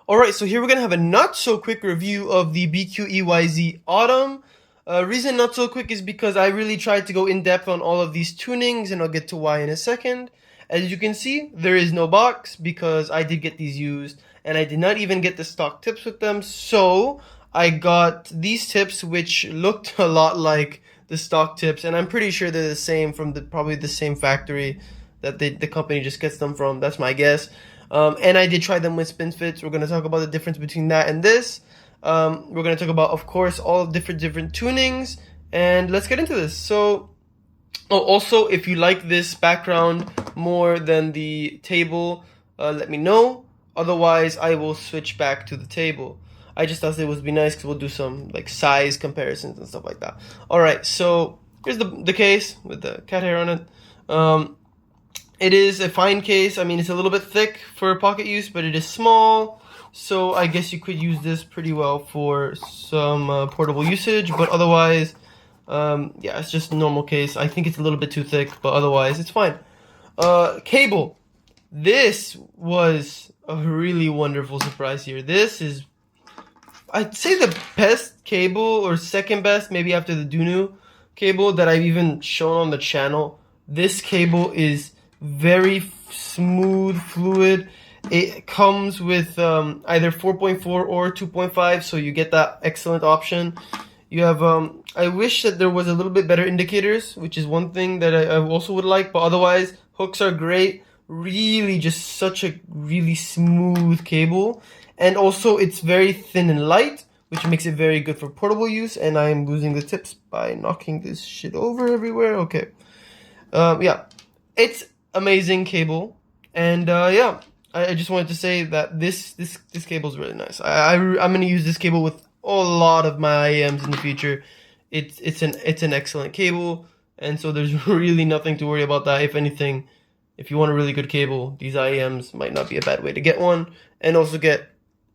Alright, so here we're going to have a not so quick review of the BQEYZ Autumn. Reason not so quick is because I really tried to go in depth on all of these tunings, and I'll get to why in a second. As you can see, there is no box because I did get these used, and I did not even get the stock tips with them, so I got these tips which looked a lot like the stock tips, and I'm pretty sure they're the same from probably the same factory that the company just gets them from. That's my guess. And I did try them with spin fits. We're going to talk about the difference between that and this. We're going to talk about, of course, all different tunings. And let's get into this. So, also, if you like this background more than the table, let me know. Otherwise, I will switch back to the table. I just thought it would be nice because we'll do some like size comparisons and stuff like that. Alright, so here's the case with the cat hair on it. It is a fine case. I mean, it's a little bit thick for pocket use, but it is small. So I guess you could use this pretty well for some portable usage. But otherwise, yeah, it's just a normal case. I think it's a little bit too thick, but otherwise it's fine. Cable. This was a really wonderful surprise here. This is, I'd say, the best cable, or second best, maybe after the Dunu cable that I've even shown on the channel. This cable is very smooth, fluid. It comes with either 4.4 or 2.5, so you get that excellent option. You have, I wish that there was a little bit better indicators, which is one thing that I also would like, but otherwise, hooks are great. Really just such a really smooth cable. And also, it's very thin and light, which makes it very good for portable use, and I'm losing the tips by knocking this shit over everywhere. Okay. Yeah. It's amazing cable, and yeah, I just wanted to say that this cable is really nice. I'm gonna use this cable with a lot of my iems in the future. It's an excellent cable, and so there's really nothing to worry about that. If anything, if you want a really good cable, these iems might not be a bad way to get one, and also get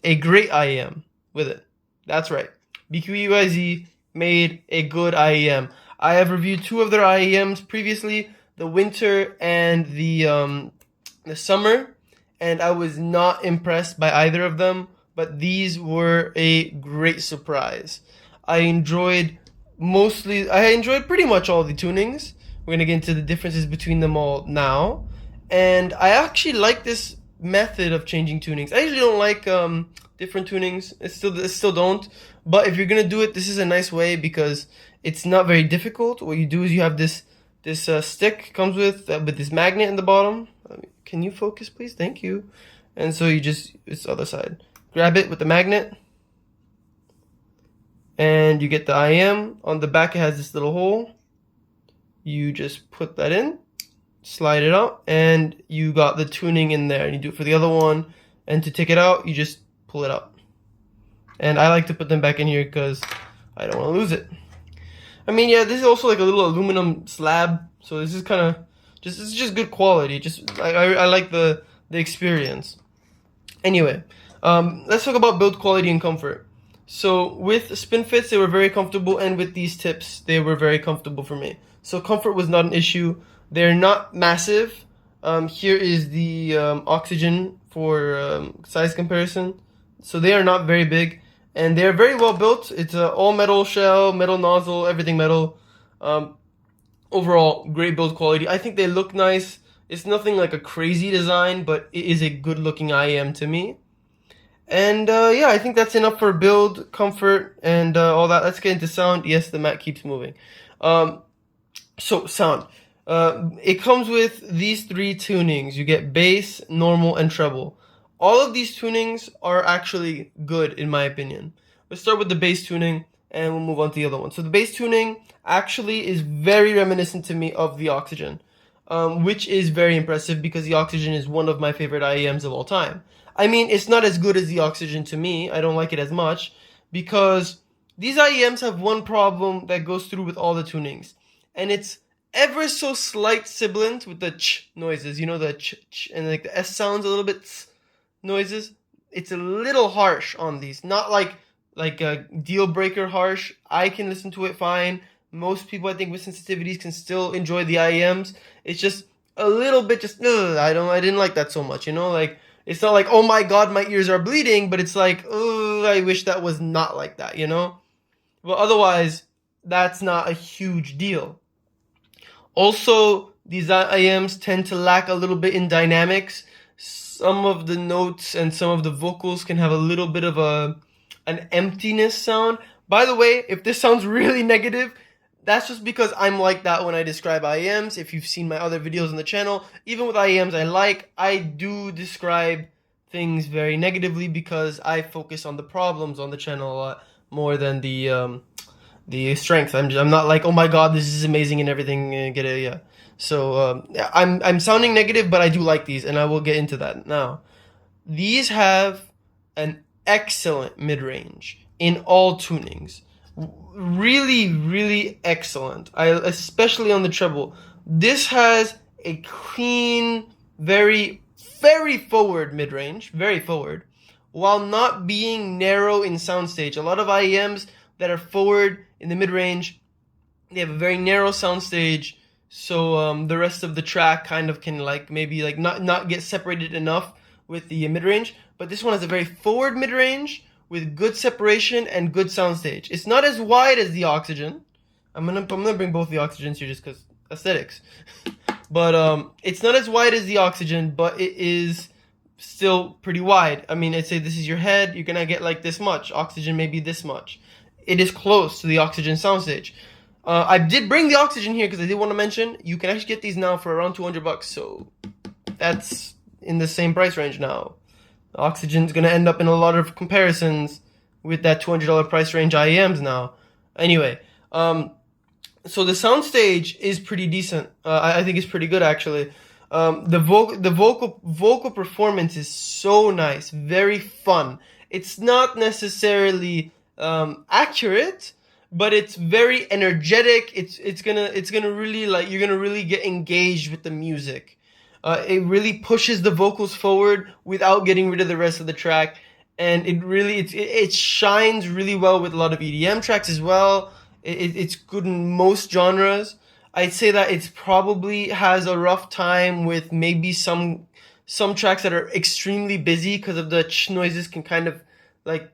a great iem with it. That's right, BQEYZ made a good iem. I have reviewed two of their iems previously, the winter and the summer, and I was not impressed by either of them, but these were a great surprise. I enjoyed pretty much all the tunings. We're going to get into the differences between them all now, and I actually like this method of changing tunings. I usually don't like different tunings. I still don't, but if you're going to do it, this is a nice way because it's not very difficult. What you do is you have this stick comes with this magnet in the bottom. Can you focus, please? Thank you. And so you just, it's the other side. Grab it with the magnet, and you get the IM. On the back, it has this little hole. You just put that in, slide it out, and you got the tuning in there. And you do it for the other one. And to take it out, you just pull it out. And I like to put them back in here because I don't want to lose it. I mean, yeah, this is also like a little aluminum slab, so this is kind of this is just good quality. Just I like the experience. Anyway, let's talk about build quality and comfort. So with spin fits, they were very comfortable, and with these tips, they were very comfortable for me. So comfort was not an issue. They're not massive. Here is the Oxygen for size comparison. So they are not very big. And they're very well built. It's an all metal shell, metal nozzle, everything metal. Overall, great build quality. I think they look nice. It's nothing like a crazy design, but it is a good looking IM to me. And yeah, I think that's enough for build, comfort, and all that. Let's get into sound. Yes, the mat keeps moving. So sound. It comes with these three tunings. You get bass, normal, and treble. All of these tunings are actually good, in my opinion. Let's start with the bass tuning, and we'll move on to the other one. So the bass tuning actually is very reminiscent to me of the Oxygen, which is very impressive because the Oxygen is one of my favorite IEMs of all time. I mean, it's not as good as the Oxygen to me. I don't like it as much because these IEMs have one problem that goes through with all the tunings, and it's ever so slight sibilant with the ch noises. You know, the ch, and like the S sounds a little bit tss noises. It's a little harsh on these, not like a deal breaker harsh. I can listen to it fine. Most people, I think, with sensitivities can still enjoy the IEMs. It's just a little bit, I didn't like that so much, you know, like It's not like, oh my god, my ears are bleeding, but it's like, oh, I wish that was not like that, you know? But otherwise, that's not a huge deal. Also, these iems tend to lack a little bit in dynamics. Some of the notes and some of the vocals can have a little bit of an emptiness sound. By the way, if this sounds really negative, that's just because I'm like that when I describe iems. If you've seen my other videos on the channel, even with iems I do describe things very negatively because I focus on the problems on the channel a lot more than the strength. I'm not like, oh my god, this is amazing and everything. Get it? Yeah. So I'm sounding negative, but I do like these, and I will get into that now. These have an excellent mid range in all tunings. Really, really excellent. Especially on the treble. This has a clean, very, very forward mid range, very forward, while not being narrow in soundstage. A lot of iems that are forward in the mid range, they have a very narrow soundstage, so the rest of the track kind of can like maybe like not get separated enough with the mid range. But this one has a very forward mid range with good separation and good soundstage. It's not as wide as the Oxygen. I'm gonna bring both the Oxygens here just because aesthetics. But it's not as wide as the Oxygen, but it is still pretty wide. I mean, I'd say this is your head. You're gonna get like this much. Oxygen maybe this much. It is close to the Oxygen soundstage. I did bring the Oxygen here because I did want to mention you can actually get these now for around $200, so that's in the same price range now. The Oxygen's gonna end up in a lot of comparisons with that $200 price range iems now. Anyway, so the soundstage is pretty decent. I think it's pretty good actually. The vocal performance is so nice, very fun. It's not necessarily accurate, but it's very energetic. It's gonna really like you're gonna really get engaged with the music. It really pushes the vocals forward without getting rid of the rest of the track, and it shines really well with a lot of EDM tracks as well. It's good in most genres. I'd say that it's probably has a rough time with maybe some tracks that are extremely busy because of the noises can kind of like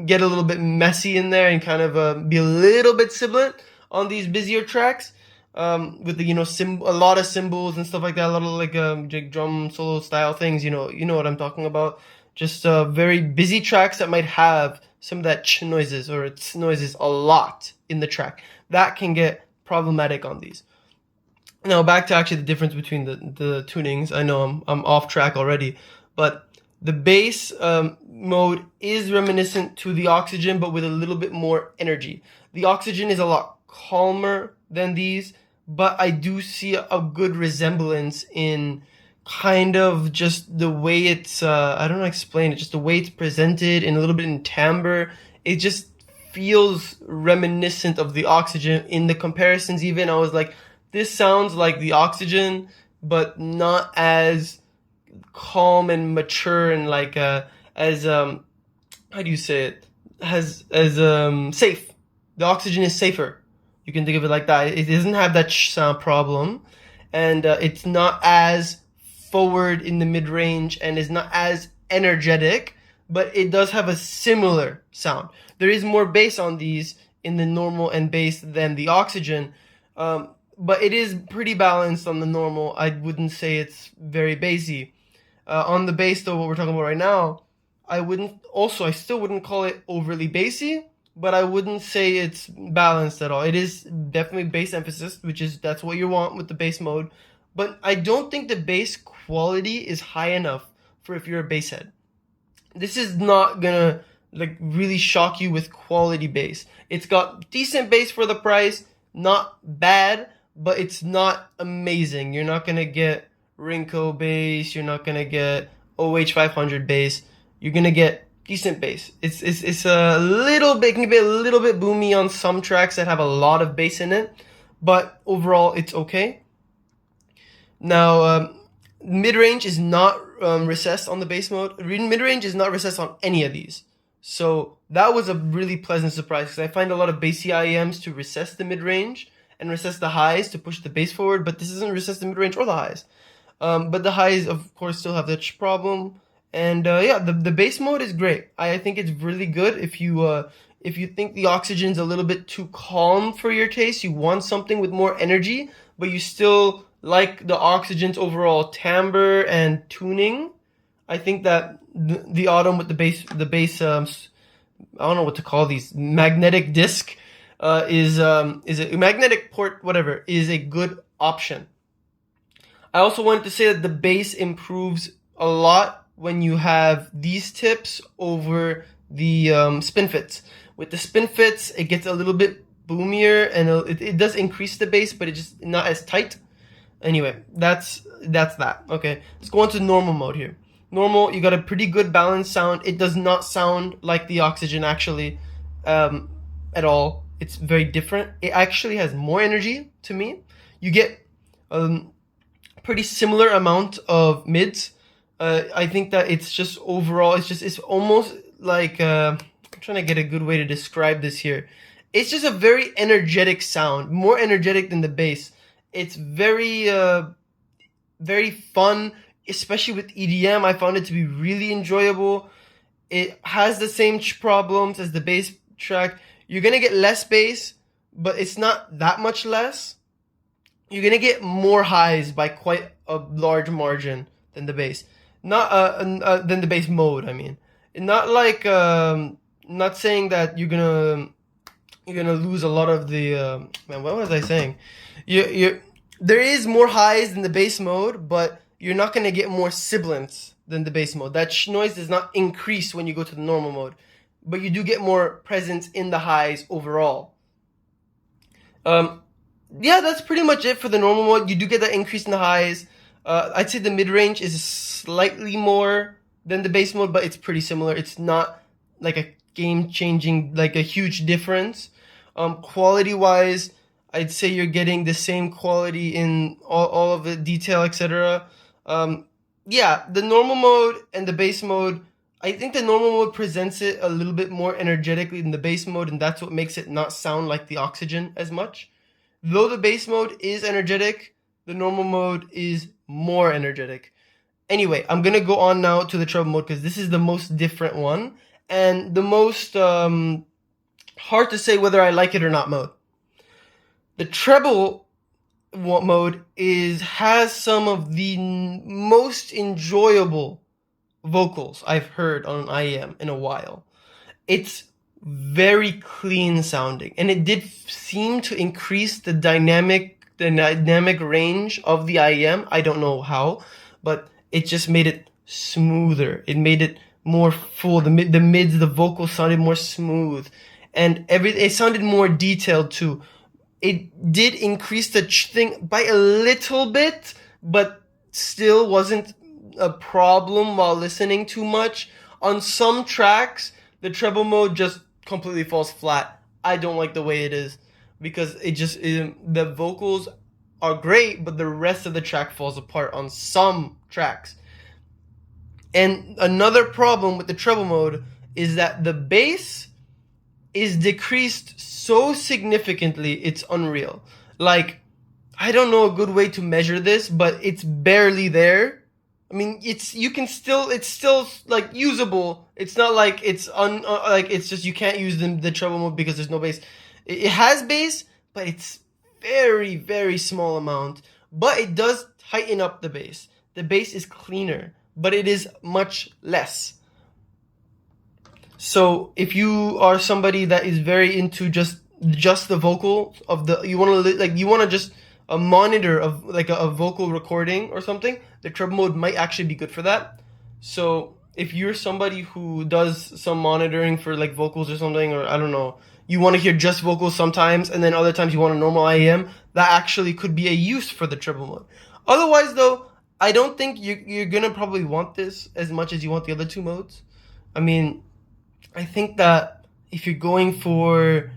get a little bit messy in there and kind of be a little bit sibilant on these busier tracks with the a lot of cymbals and stuff like that, a lot of like drum solo style things. You know what I'm talking about. Just very busy tracks that might have some of that noises or its noises a lot in the track. That can get problematic on these. Now back to actually the difference between the tunings. I know I'm off track already, but the bass mode is reminiscent to the Oxygen, but with a little bit more energy. The Oxygen is a lot calmer than these, but I do see a good resemblance in kind of just the way it's, I don't know how to explain it, just the way it's presented and a little bit in timbre. It just feels reminiscent of the Oxygen. In the comparisons even, I was like, this sounds like the Oxygen, but not as calm and mature and like as how do you say it, as safe. The Oxygen is safer, you can think of it like that. It doesn't have that sound problem, and it's not as forward in the mid-range and is not as energetic, but it does have a similar sound. There is more bass on these in the normal and bass than the Oxygen, but it is pretty balanced on the normal. I wouldn't say it's very bassy. On the bass, though, what we're talking about right now, I still wouldn't call it overly bassy, but I wouldn't say it's balanced at all. It is definitely bass emphasis, that's what you want with the bass mode, but I don't think the bass quality is high enough for if you're a bass head. This is not gonna like really shock you with quality bass. It's got decent bass for the price, not bad, but it's not amazing. You're not gonna get Rinko bass, you're not gonna get OH500 bass. You're gonna get decent bass. It's a little bit, can be a little bit boomy on some tracks that have a lot of bass in it, but overall it's okay. Now mid-range is not recessed on the bass mode. Mid-range is not recessed on any of these, so that was a really pleasant surprise because I find a lot of bassy iems to recess the mid-range and recess the highs to push the bass forward, but this doesn't recess the mid-range or the highs. But the highs, of course, still have that problem, And yeah, the bass mode is great. I think it's really good if you think the Oxygen's a little bit too calm for your taste, you want something with more energy, but you still like the Oxygen's overall timbre and tuning. I think that the Autumn with the bass I don't know what to call these, magnetic disc is a magnetic port, whatever, is a good option. I also wanted to say that the bass improves a lot when you have these tips over the spin fits. With the spin fits, it gets a little bit boomier, and it does increase the bass, but it's just not as tight. Anyway, that's that. Okay, let's go on to normal mode here. Normal, you got a pretty good balanced sound. It does not sound like the Oxygen actually at all. It's very different. It actually has more energy to me. You get pretty similar amount of mids. I think that it's just overall, it's almost like I'm trying to get a good way to describe this here. It's just a very energetic sound, more energetic than the bass. It's very very fun, especially with EDM. I found it to be really enjoyable. It has the same problems as the bass track. You're gonna get less bass, but it's not that much less. You're gonna get more highs by quite a large margin than the bass. Not than the bass mode. I mean, not like not saying that you're gonna lose a lot of the man. What was I saying? There is more highs than the bass mode, but you're not gonna get more sibilance than the bass mode. That noise does not increase when you go to the normal mode, but you do get more presence in the highs overall. Yeah, that's pretty much it for the normal mode. You do get that increase in the highs. I'd say the mid-range is slightly more than the bass mode, but it's pretty similar. It's not like a game-changing, like a huge difference. Quality-wise, I'd say you're getting the same quality in all of the detail, etc. Yeah, the normal mode and the bass mode, I think the normal mode presents it a little bit more energetically than the bass mode, and that's what makes it not sound like the Oxygen as much. Though the bass mode is energetic, the normal mode is more energetic. Anyway, I'm going to go on now to the treble mode because this is the most different one and the most hard to say whether I like it or not mode. The treble mode has some of the most enjoyable vocals I've heard on an IEM in a while. It's very clean sounding, and it did seem to increase the dynamic range of the IEM. I don't know how, but it just made it smoother. It made it more full. The mids, the vocals sounded more smooth, and it sounded more detailed too. It did increase the thing by a little bit, but still wasn't a problem while listening too much. On some tracks, the treble mode just completely falls flat. I don't like the way it is because the vocals are great, but the rest of the track falls apart on some tracks. And another problem with the treble mode is that the bass is decreased so significantly, it's unreal. Like, I don't know a good way to measure this, but it's barely there. I mean, it's still like usable. It's not like it's like it's just you can't use the treble mode because there's no bass. It has bass, but it's very, very small amount. But it does tighten up the bass. The bass is cleaner, but it is much less. So if you are somebody that is very into just the vocal of you want to just a monitor of like a vocal recording or something, the treble mode might actually be good for that. So if you're somebody who does some monitoring for like vocals or something, or I don't know, you want to hear just vocals sometimes, and then other times you want a normal IEM, that actually could be a use for the treble mode. Otherwise, though, I don't think you're gonna probably want this as much as you want the other two modes. I mean, I think that if you're going for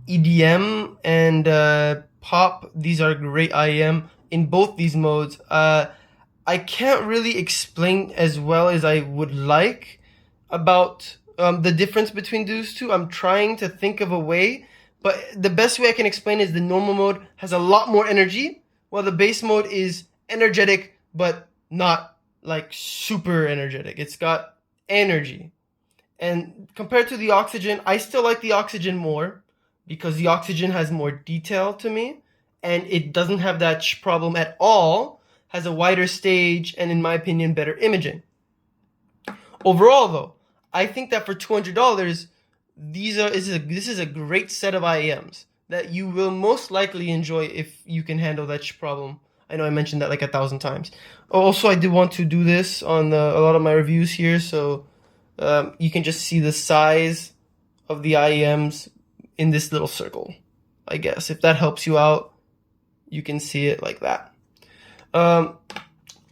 EDM and pop, these are great IEM in both these modes. I can't really explain as well as I would like about the difference between those two. I'm trying to think of a way, but the best way I can explain is the normal mode has a lot more energy, while the bass mode is energetic but not like super energetic. It's got energy. And compared to the Oxygen, I still like the Oxygen more because the Oxygen has more detail to me and it doesn't have that problem at all. Has a wider stage and, in my opinion, better imaging. Overall, though, I think that for $200, this is a great set of iems that you will most likely enjoy if you can handle that problem. I know I mentioned that like 1,000 times. Also, I did want to do this on a lot of my reviews here, so you can just see the size of the iems in this little circle. I guess if that helps you out, you can see it like that.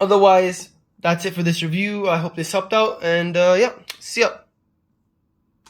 Otherwise, that's it for this review. I hope this helped out, and yeah, see ya.